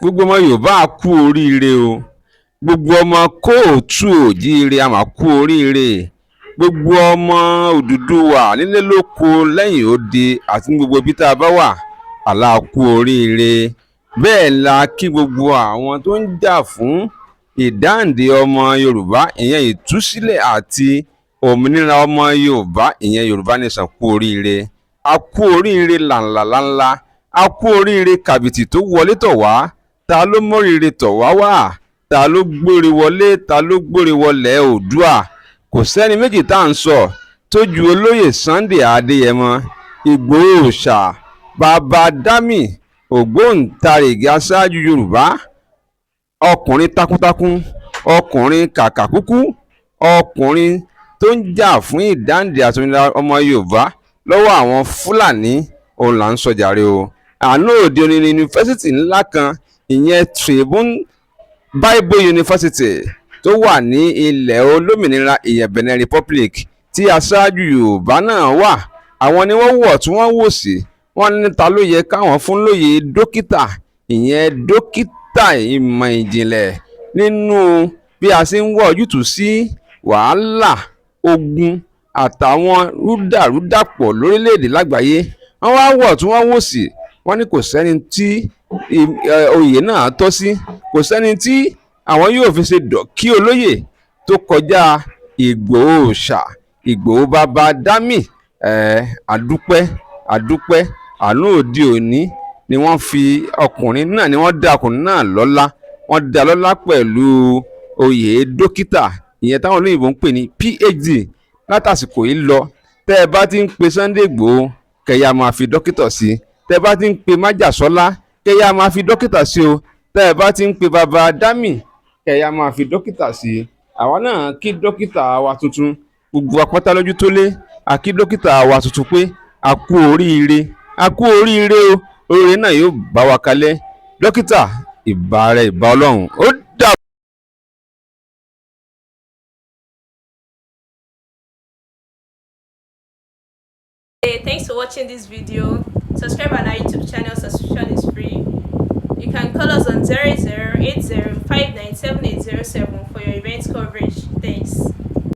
gbogbo ọmọ Yorùbá á kú oríire o. Gbogbo ọmọ kóòtù òjíire a máa kú oríire. Gbogbo ọmọ Odùduwà nílé lóko lẹ́yìn odi àti ní gbogbo ibi tá a bá wà àlá kú oríire. Bẹ́ẹ̀ la kí gbogbo àwọn tó ń jà fún ìdáǹdè ọmọ Yorùbá, ìyẹn ìtúsílẹ̀ àti òmìnira ọmọ Yorùbá, ìyẹn Yorùbá nation kú oríire. A kú oríire làǹlàlàǹlà, a kú oríire kàbìtì tó wọlé tọ̀ wá. Ta ló móríire tọ̀ wá wá? Ta ló gbóre wọlé? Ta ló gbóre wọlẹ̀ Oòduà? Kò sẹ́ni méjì tá à ń sọ tó ju Olóyè Sunday Igboho òòṣà, bàbá dámì, ògbóǹtarìgì aṣáájú Yorùbá, ọkùnrin takuntakun, ọkùnrin kàkàkúkú, ọkùnrin tó ń jà fún ìdáǹdè àti òmìnira ọmọ Yorùbá lọ́wọ́ àwọn Fúlàní. Òun là ń sọ jàre o. Àná òde òní ní yunifásitì ńlá kan, ìyẹn Tribune Bible University tó wà ní ilẹ̀ olómìnira ìyẹn Benin Republic, tí aṣáájú Yorùbá náà wà. Àwọn ni wọ́n wọ̀ tí wọ́n wò sí. Wọ́n ní ta ló yẹ káwọn fún lóye dókítà, ìyẹn dókítà ìmọ̀ ìjìnlẹ̀ nínú bí a ṣe ń wọ ojútùú sí wàhálà, ogun àtàwọn rúdàrúdàpọ̀ lórílẹ̀‐èdè lágbàáyé. Wọ́n wá wọ̀ tí wọ́n wò sí. Wọ́n ní kò sẹ́ni tí oyè náà tọ́ sí, kò sẹ́ni tí àwọn yóò fi ṣe dọ̀kí olóyè tó kọjá Ìgbòho òòṣà, Ìgbòho bàbá dámì. Àdúpẹ́ àánú òde òní ni wọ́n fi ọkùnrin náà, ni wọ́n dá ọkùnrin náà lọ́lá. Wọ́n dá lọ́lá pẹ̀lú oyè dókítà, ìyẹn táwọn olóyìnbó ń pè ní PhD. Látàsìkò yìí lọ, tẹ́ ẹ bá ti ń pe Sunday Igboho, kẹ́yà máa fi dókítà sí. Tẹ́ ẹ bá ti ń pe Májàsọ́lá, kẹ́yà máa fi dókítà sí o. Tẹ́ ẹ bá ti ń pe bàbá dámì, kẹ́yà máa fi dókítà sí. Àwa náà kí dókítà wa tuntun, gbogbo apátá lójú tó lé, a kí dókítà wa tuntun pé a kú oríire, a kú oríire o. Oríire náà yóò bá wa kalẹ̀. Dókítà, ìbà rẹ, ìbà Ọlọ́run. Ó dà. Hey, thanks for watching this video. Subscribe on our YouTube channel. Subscription is free. You can call us on 0080597807 for your event coverage. Thanks.